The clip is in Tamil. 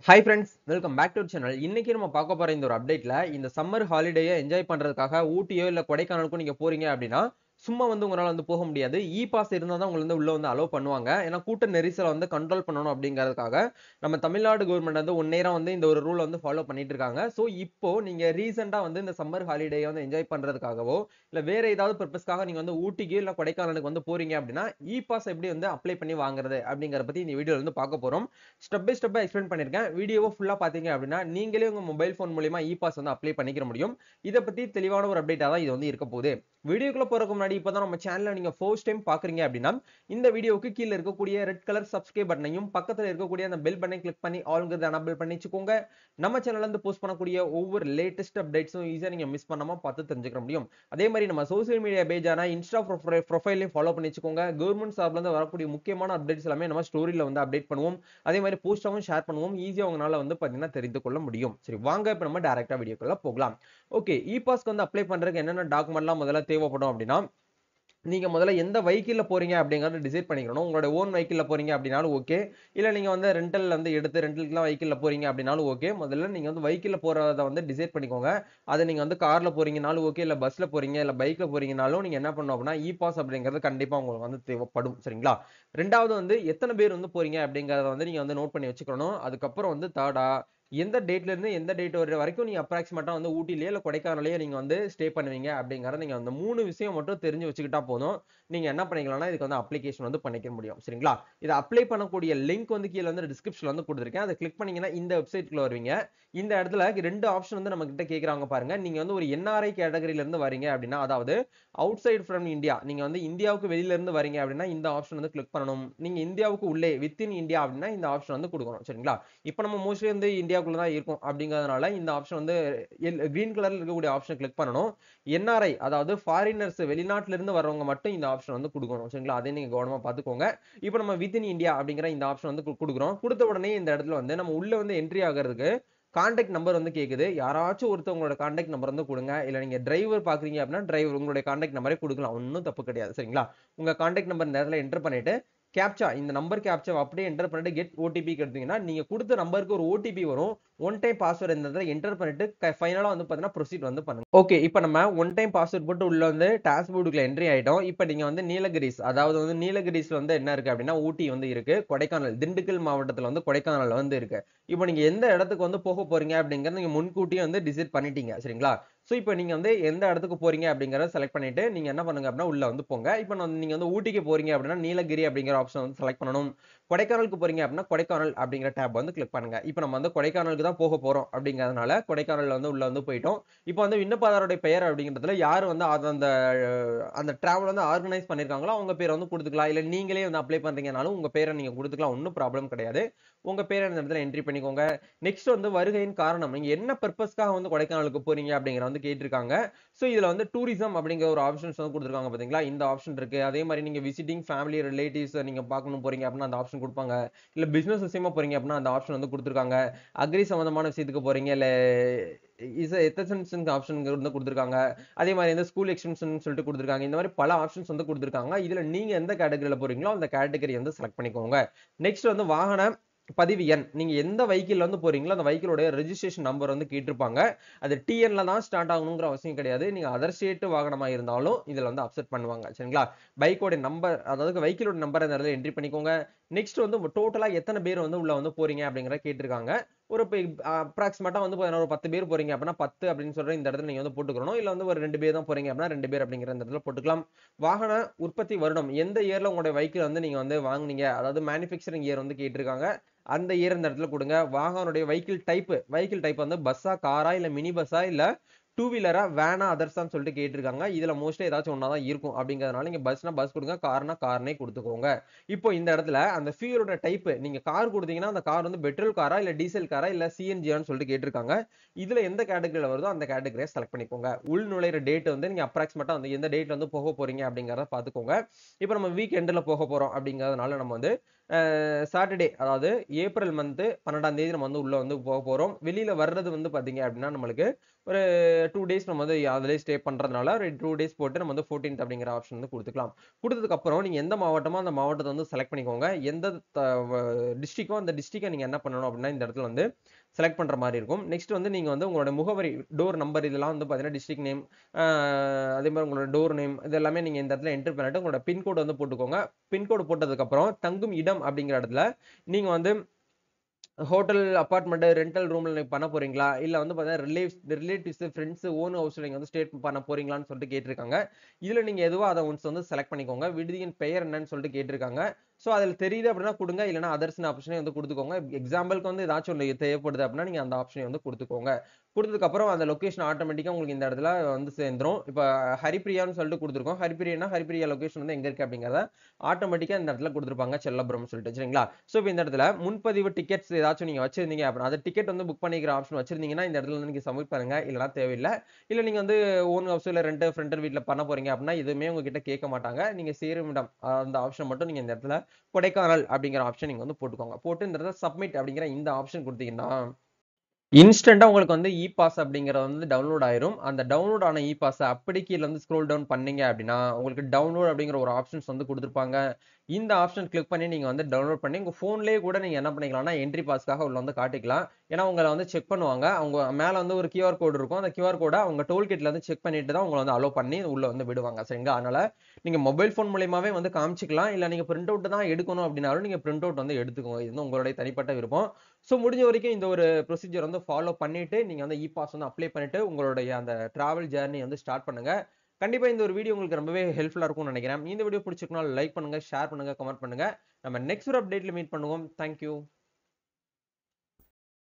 Hi friends, welcome back to channel. இன்னைக்கு நம்ம பார்க்க போற இந்த ஒரு அப்டேட்ல இந்த சம்மர் ஹாலிடேயை என்ஜாய் பண்றதுக்காக ஊட்டியோ இல்ல கொடைக்கானலுக்கோ நீங்க போறீங்க அப்படின்னா சும்மா உங்களால போக முடியாது. இ பாஸ் இருந்தா தான் உங்களை உள்ள அலோவ் பண்ணுவாங்க. ஏன்னா கூட்ட நெரிசலை கண்ட்ரோல் பண்ணணும் அப்படிங்கிறதுக்காக நம்ம தமிழ்நாடு கவர்மெண்ட் ஒன் நேரம் இந்த ஒரு ரூலை ஃபாலோ பண்ணிட்டு இருக்காங்க. ஸோ இப்போ நீங்க ரீசெண்டா இந்த சம்மர் ஹாலிடேயை என்ஜாய் பண்றதுக்காகவோ இல்ல வேற ஏதாவது பர்பஸ்க்காக நீங்க ஊட்டிக்கு இல்ல கொடைக்கானலுக்கு போறீங்க அப்படின்னா இ பாஸ் எப்படி அப்ளை பண்ணி வாங்குறது அப்படிங்கறத பத்தி இந்த வீடியோல பார்க்க போறோம். ஸ்டெப் பை ஸ்டெப்பா எக்ஸ்பிளைன் பண்ணிருக்கேன். வீடியோவை ஃபுல்லா பாத்தீங்க அப்படின்னா நீங்களே உங்க மொபைல் போன் மூலமா இ பாஸ் அப்ளை பண்ணிக்க முடியும். இதை பத்தி தெளிவான ஒரு அப்டேட்டா தான் இது இருக்க போகுது. வீடியோக்குள்ள போறதுக்கு முன்னாடி இப்பதான் நம்ம சேனலை நீங்க ஃபர்ஸ்ட் டைம் பாக்குறீங்க அப்படின்னா இந்த வீடியோக்கு கீழே இருக்கக்கூடிய ரெட் கலர் சப்ஸ்கிரைப் பட்டனையும் பக்கத்துல இருக்கக்கூடிய அந்த பெல் பட்டனை கிளிக் பண்ணி ஆல்ங்கிறத எனேபிள் பண்ணி வச்சுக்கோங்க. நம்ம சேனல்ல போஸ்ட் பண்ணக்கூடிய ஒவ்வொரு லேட்டஸ்ட் அப்டேட்ஸும் ஈஸியா நீங்க மிஸ் பண்ணாம பார்த்து தெரிஞ்சுக்க முடியும். அதே மாதிரி நம்ம சோசியல் மீடியா பேஜான இன்ஸ்டா ப்ரொஃபைலையும் ஃபாலோ பண்ணி வச்சுக்கோங்க. கவர்மெண்ட் சார்பில் இருந்து வரக்கூடிய முக்கியமான அப்டேட்ஸ் எல்லாமே நம்ம ஸ்டோரியில அப்டேட் பண்ணுவோம். அதே மாதிரி போஸ்டாவும் ஷேர் பண்ணுவோம். ஈஸியா உங்களால பாத்தீங்கன்னா தெரிந்து கொள்ள முடியும். சரி, வாங்க இப்ப நம்ம டைரக்டா வீடியோக்குள்ள போகலாம். ஓகே, இ பாஸ்க்கு அப்ளை பண்றதுக்கு என்னென்ன டாக்குமெண்ட்லாம் முதல்ல தேவைப்படும் அப்படின்னா, நீங்க முதல்ல எந்த வெஹிக்கிள்ல போறீங்க அப்படிங்கறத டிசைட் பண்ணிக்கணும். உங்களோட ஓன் வெஹிக்கிள்ல போறீங்க அப்படினாலும் ஓகே. இல்ல நீங்க ரெண்டல் எடுத்து ரெண்டலுக்குலாம் வெஹிக்கிள்ல போறீங்க அப்படினாலும் ஓகே. முதல்ல நீங்க வெஹிக்கிள்ல போறத டிசைட் பண்ணிக்கோங்க. அத நீங்க கார்ல போறீங்கனாலும் ஓகே, இல்ல பஸ்ல போறீங்க, இல்ல பைக்ல போறீங்கனாலும் நீங்க என்ன பண்ணணும் அப்படின்னா இ பாஸ் அப்படிங்கிறது கண்டிப்பா உங்களுக்கு தேவைப்படும். சரிங்களா? ரெண்டாவது எத்தனை பேர் போறீங்க அப்படிங்கறத நீங்க நோட் பண்ணி வச்சுக்கணும். அதுக்கப்புறம் தேர்டா எந்த டேட்ல இருந்து எந்த டேட் வரைக்கும் நீங்க அப்ராக்ஸிமேட்டா ஊட்டிலயோ இல்ல கொடைக்கானலையோ நீங்க ஸ்டே பண்ணுவீங்க அப்படிங்கறத நீங்க அந்த 3 விஷயம் மட்டும் தெரிஞ்சு வச்சுக்கிட்டா போதும். நீங்க என்ன பண்ணிக்கலாம்னா இதுக்கு அப்ளிகேஷன் பண்ணிக்க முடியும். சரிங்களா? இத அப்ளை பண்ணக்கூடிய லிங்க் கீழ டிஸ்கிரிப்ஷன்ல கொடுத்திருக்கேன். அத கிளிக் பண்ணீங்கன்னா இந்த வெப்சைட்க்குள்ள வருவீங்க. இந்த இடத்துல 2 ஆப்ஷன் நம்ம கிட்ட கேக்குறாங்க பாருங்க. நீங்க ஒரு என்ஆர்ஐ கேட்டகரியில இருந்து வரீங்க அப்படின்னா, அதாவது அவுட் சைடு ஃப்ரம் இந்தியா, நீங்க இந்தியாவுக்கு வெளியில இருந்து வரீங்க அப்படின்னா இந்த ஆப்ஷன் கிளிக் பண்ணணும். நீங்க இந்தியாவுக்கு உள்ளே வித்தின் இந்தியா அப்படின்னா இந்த ஆப்ஷன் கொடுக்கணும். சரிங்களா? இப்போ நம்ம மோஸ்ட்லி இந்தியாக்குள்ள தான் இருக்கும் அப்படிங்கிறதுனால இந்த ஆப்ஷன் கிரீன் கலர்ல இருக்கக்கூடிய ஆப்ஷன் கிளிக் பண்ணணும். என்ஆர்ஐ, அதாவது ஃபாரினர்ஸ், வெளிநாட்டுல இருந்து வரவங்க மட்டும் இந்த ஆப்ஷன் கொடுக்கணும். சரிங்களா? அதை நீங்க கவனமா பாத்துக்கோங்க. இப்போ நம்ம வித்தின் இந்தியா அப்படிங்கிற இந்த ஆப்ஷன் கொடுக்குறோம். கொடுத்த உடனே இந்த இடத்துல நம்ம உள்ள என்ட்ரி ஆகிறதுக்கு கான்டாக்ட் நம்பர் கேக்குது. யாராச்சும் ஒருத்தவங்களோட கான்டாக்ட் நம்பர் கொடுங்க. இல்ல நீங்க டிரைவர் பாக்குறீங்க அப்படின்னா டிரைவர் உங்களுடைய கான்டாக்ட் நம்பரே கொடுக்கலாம். ஒன்னும் தப்பு கிடையாது. சரிங்களா? உங்க கான்டாக்ட் நம்பர் இந்த இடத்துல என்டர் பண்ணிட்டு கேப்சா, இந்த நம்பர் கேப்சா அப்படியே என்டர் பண்ணிட்டு கெட் ஓடிபி கொடுத்தீங்கன்னா நீங்க கொடுத்த நம்பருக்கு ஒரு ஓடிபி வரும். ஒன் டைம் பாஸ்வேர்ட் இந்த இடத்துல என்டர் பண்ணிட்டு ஃபைனலா பாத்தீங்கன்னா ப்ரொசீட் பண்ணுங்க. ஓகே, இப்போ நம்ம ஒன் டைம் பாஸ்வேர்ட் போட்டு உள்ள டாஷ்போர்டுக்குள்ள என்ட்ரி ஆயிட்டோம். இப்போ நீங்க நீலகிரிஸ், அதாவது நீலகிரிஸ்ல என்ன இருக்கு அப்படின்னா ஊட்டி இருக்கு. கொடைக்கானல், திண்டுக்கல் மாவட்டத்துல கொடைக்கானல் இருக்கு. இப்போ நீங்க எந்த இடத்துக்கு போக போறீங்க அப்படிங்கறது நீங்க முன்கூட்டியே டிசைட் பண்ணிட்டீங்க. சரிங்களா? சோ இப்போ நீங்க எந்த இடத்துக்கு போறீங்க அப்படிங்கறத செலக்ட் பண்ணிட்டு நீங்க என்ன பண்ணுங்க அப்படின்னா உள்ள போங்க. இப்போ நீங்க ஊட்டிக்கு போறீங்க அப்படின்னா நீலகிரி அப்படிங்கிற ஆப்ஷன் செலக்ட் பண்ணணும். கொடைக்கானலுக்கு போறீங்க அப்படின்னா கொடைக்கானல் அப்படிங்கிற டேப் கிளிக் பண்ணுங்க. இப்போ நம்ம கொடைக்கானலுக்கு தான் போக போறோம் அப்படிங்கறதுனால கொடைக்கானல்ல உள்ள போயிட்டோம். இப்போ விண்ணப்பதாரருடைய பெயர் அப்படிங்கிறதுல யாரு அந்த அந்த டிராவல் ஆர்கனைஸ் பண்ணிருக்காங்களோ அவங்க பேரை கொடுத்துக்கலாம். இல்ல நீங்களே அப்ளை பண்றீங்கனாலும் உங்க பேரை நீங்க கொடுத்துக்கலாம். ஒன்னும் ப்ராப்ளம் கிடையாது. உங்க பேரை இந்த இடத்துல என்ட்ரி பண்ணிக்கோங்க. நெக்ஸ்ட் வருகையின் காரணம், நீங்க என்ன பர்பஸ்க்காக கொடைக்கானலுக்கு போறீங்க அப்படிங்கற கேட்டிருக்காங்க. சோ இதுல டூரிசம் அப்படிங்கிற ஒரு ஆப்ஷன்ஸ் கொடுத்திருக்காங்க பாத்தீங்களா? இந்த ஆப்ஷன் இருக்கு. அதே மாதிரி நீங்க விசிட்டிங் ஃபேமிலி ரிலேட்டிவ்ஸ் நீங்க பார்க்கணும் போறீங்க அப்படின்னா அந்த ஆப்ஷன் கொடுப்பாங்க. இல்ல பிசினஸ் விஷயமா போறீங்க அப்படின்னா அந்த ஆப்ஷன் கொடுத்திருக்காங்க. அக்ரி சம்பந்தமான விஷயத்துக்கு போறீங்க, இல்ல எத்தசன்ஸ் ஆப்ஷன் கொடுத்திருக்காங்க. அதே மாதிரி ஸ்கூல் எக்ஸ்டென்ஷன் சொல்லிட்டு கொடுத்திருக்காங்க. இந்த மாதிரி பல ஆப்ஷன்ஸ் கொடுத்திருக்காங்க. இதுல நீங்க எந்த கேட்டகரியில போறீங்களோ அந்த கேட்டகரி செலக்ட் பண்ணிக்கோங்க. நெக்ஸ்ட் வாகன பதிவு எண், நீங்க எந்த வெஹிக்கிள் போறீங்களோ அந்த வெஹிக்கிளோட ரெஜிஸ்ட்ரேஷன் நம்பர் கேட்டிருப்பாங்க. அது டிஎன்ல தான் ஸ்டார்ட் ஆகணுங்கிற அவசியம் கிடையாது. நீங்க அதர் ஸ்டேட் வாகனமா இருந்தாலும் இதுல அப்செட் பண்ணுவாங்க. சரிங்களா? பைக்கோட நம்பர், அதாவது வெஹிக்கிளோட நம்பர் இந்த இடத்துல என்ட்ரி பண்ணிக்கோங்க. நெக்ஸ்ட் டோட்டலா எத்தனை பேர் உள்ள போறீங்க அப்படிங்கறத கேட்டிருக்காங்க. ஒரு அப்ராக்ஸிமேட்டா ஒரு 10 பேர் போறீங்க அப்படின்னா 10 அப்படின்னு சொல்ற இந்த இடத்துல நீங்க போட்டுக்கணும். இல்ல ஒரு 2 பேர் தான் போறீங்க அப்படின்னா 2 பேர் அப்படிங்கிற இந்த இடத்துல போட்டுக்கலாம். வாகன உற்பத்தி வருடம், எந்த இயர்ல உங்களுடைய வெஹிக்கிள் நீங்க வாங்குனீங்க, அதாவது மேனுஃபேக்சரிங் இயர் கேட்டிருக்காங்க. அந்த இயர் இந்த இடத்துல கொடுங்க. வாகனுடைய வெஹிக்கிள் டைப் பஸ்ஸா, காரா, இல்ல மினி பஸ்ஸா, இல்ல டூ வீலரா, வேனா, அதர்ஸான்னு சொல்லிட்டு கேட்டிருக்காங்க. இதுல மோஸ்ட்லி ஏதாச்சும் ஒண்ணா தான் இருக்கும் அப்படிங்கறதுனால நீங்க பஸ்னா பஸ் கொடுங்க, கார்னா கார்னே கொடுத்துக்கோங்க. இப்போ இந்த இடத்துல அந்த ஃபியூலோட டைப், நீங்க கார் கொடுத்தீங்கன்னா அந்த கார் பெட்ரோல் காரா, இல்ல டீசல் காரா, இல்ல சிஎன்ஜியான்னு சொல்லிட்டு கேட்டிருக்காங்க. இதுல எந்த கேட்டகரியில வருதோ அந்த கேட்டகரியை செலக்ட் பண்ணிக்கோங்க. உள் நுழையிற டேட் நீங்க அப்ராக்ஸிமேட்டா எந்த டேட்ல போக போறீங்க அப்படிங்கறத பாத்துக்கோங்க. இப்போ நம்ம வீக் எண்ட்ல போக போறோம் அப்படிங்கறதுனால நம்ம சாட்டர்டே, அதாவது ஏப்ரல் மந்த் 12ஆம் தேதி நம்ம வந்து உள்ள வந்து போக போறோம். வெளியில வர்றது வந்து பாத்தீங்க அப்படின்னா நம்மளுக்கு ஒரு 2 டேஸ் நம்ம வந்து அதிலேயே ஸ்டே பண்றதுனால ஒரு 2 டேஸ் போட்டு நம்ம வந்து 14த் அப்படிங்கிற ஆப்ஷன் வந்து கொடுத்துக்கலாம். கொடுத்ததுக்கு அப்புறம் நீங்க எந்த மாவட்டமோ அந்த மாவட்டத்தை வந்து செலக்ட் பண்ணிக்கோங்க. எந்த டிஸ்ட்ரிக்டோ அந்த டிஸ்ட்ரிக்டை நீங்க என்ன பண்ணணும் அப்படின்னா இந்த இடத்துல வந்து செலக்ட் பண்ற மாதிரி இருக்கும். நெக்ஸ்ட் வந்து நீங்க வந்து உங்களோட முகவரி, டோர் நம்பர் இதெல்லாம் வந்து பாத்தீங்கன்னா டிஸ்ட்ரிக்ட் நேம், அதே மாதிரி உங்களோட டோர் நேம் இது எல்லாமே நீங்க இந்த இடத்துல என்டர் பண்ணிட்டு உங்களோட பின்கோடு வந்து போட்டுக்கோங்க. பின்கோடு போட்டதுக்கு அப்புறம் தங்கும் இடம் அப்படிங்கிற இடத்துல நீங்க வந்து ஹோட்டல், அபார்ட்மெண்ட், ரெண்டல் ரூம்ல நீங்க பண்ண போறீங்களா? இல்ல வந்து பார்த்தீங்கன்னா ரிலேட்டிவ்ஸ், ஃபிரெண்ட்ஸ் ஓன் ஹவுஸ்ல நீங்க வந்து ஸ்டே பண்ண போறீங்களான்னு சொல்லிட்டு கேட்டிருக்காங்க. இதுல நீங்க எதுவோ அத ஒன்ஸ் வந்து செலக்ட் பண்ணிக்கோங்க. விடுதியின் பெயர் என்னன்னு சொல்லிட்டு கேட்டிருக்காங்க. சோ அதுல தெரியுது அப்படின்னா குடுங்க. இல்லன்னா அதர்ஸ்ன்னு ஆப்ஷனே வந்து குடுத்துக்கோங்க. எக்ஸாம்பிள்க்கு வந்து ஏதாச்சும் ஒண்ணு தேவைப்படுது அப்படின்னா நீங்க அந்த ஆப்ஷனை வந்து குடுத்துக்கோங்க. குடுத்ததுக்கு அப்புறம் அந்த லொகேஷன் ஆட்டோமேட்டிக்கா உங்களுக்கு இந்த இடத்துல வந்து சேர்ந்துரும். இப்ப ஹரிப்பிரியான்னு சொல்லிட்டு குடுத்துருக்கோம். ஹரிப்பிரியான்னா ஹரிப்பிரியா லொகேஷன் வந்து எங்க இருக்கு அப்படிங்கிறத ஆட்டோமேட்டிக்கா இந்த இடத்துல குடுத்துருப்பாங்க செல்லபுரம் சொல்லிட்டு. சரிங்களா? சோ இப்ப இந்த இடத்துல முன்பதிவு டிக்கெட்ஸ் ஏதாச்சும் நீங்க வச்சிருந்தீங்க அப்படின்னா அந்த டிக்கெட் வந்து புக் பண்ணிக்கிற ஆப்ஷன் வச்சிருந்தீங்கன்னா இந்த இடத்துல வந்து நீங்க சப்மிட் பண்ணுங்க. இல்லன்னா தேவையில்ல. இல்ல நீங்க வந்து ஓன் ஹவுஸ் இல்ல ஃப்ரண்டர் வீட்ல பண்ண போறீங்க அப்படின்னா எதுவுமே உங்ககிட்ட கேட்க மாட்டாங்க. நீங்க சேரும் இடம் அந்த ஆப்ஷன் மட்டும் நீங்க இந்த இடத்துல கொடைக்கானல் அப்படிங்கிற ஆப்ஷன் நீங்க வந்து போட்டுக்கோங்க. போட்டு இந்த இடத்துல சப்மிட் அப்படிங்கிற இந்த ஆப்ஷன் குடுத்தீங்கன்னா இன்ஸ்டன்ட்டா உங்களுக்கு வந்து இ பாஸ் அப்படிங்கிறது வந்து டவுன்லோட் ஆயிரும். அந்த டவுன்லோட் ஆன இ பாஸ அப்படி கீழ வந்து ஸ்க்ரோல் டவுன் பண்ணீங்க அப்படின்னா, உங்களுக்கு டவுன்லோட் அப்படிங்கிற ஒரு ஆப்ஷன்ஸ் வந்து குடுத்திருப்பாங்க. இந்த ஆப்ஷன் கிளிக் பண்ணி நீங்க வந்து டவுன்லோட் பண்ணி உங்க ஃபோன்லயே கூட நீங்க என்ன பண்ணிக்கலாம்னா, என்ட்ரி பாஸ்க்காக உள்ள வந்து காட்டிக்கலாம். ஏன்னா உங்கள வந்து செக் பண்ணுவாங்க. அவங்க மேல வந்து ஒரு கியூஆர் கோடு இருக்கும். அந்த கியூஆர் கோட அவங்க டோல் கேட்ல வந்து செக் பண்ணிட்டு தான் உங்கள வந்து அலோ பண்ணி உள்ள வந்து விடுவாங்க. சரிங்களா? அதனால நீங்க மொபைல் ஃபோன் மூலியமாவே வந்து காமிச்சுக்கலாம். இல்ல நீங்க பிரிண்ட் அவுட் தான் எடுக்கணும் அப்படின்னாலும் நீங்க பிரிண்ட் அவுட் வந்து எடுத்துக்கோங்க. இது வந்து உங்களுடைய தனிப்பட்ட விருப்பம். சோ முடிஞ்ச வரைக்கும் இந்த ஒரு ப்ரொசீஜர் வந்து ஃபாலோ பண்ணிட்டு நீங்க வந்து இ பாஸ் வந்து அப்ளை பண்ணிட்டு உங்களுடைய அந்த டிராவல் ஜர்னி வந்து ஸ்டார்ட் பண்ணுங்க. கண்டிப்பா இந்த ஒரு வீடியோ உங்களுக்கு ரொம்பவே ஹெல்ப்ஃபுல்லா இருக்கும்னு நினைக்கிறேன். இந்த வீடியோ பிடிச்சிருக்குனா லைக் பண்ணுங்க, ஷேர் பண்ணுங்க, கமெண்ட் பண்ணுங்க. நம்ம நெக்ஸ்ட் ஒரு அப்டேட்ல மீட் பண்ணுவோம். Thank you.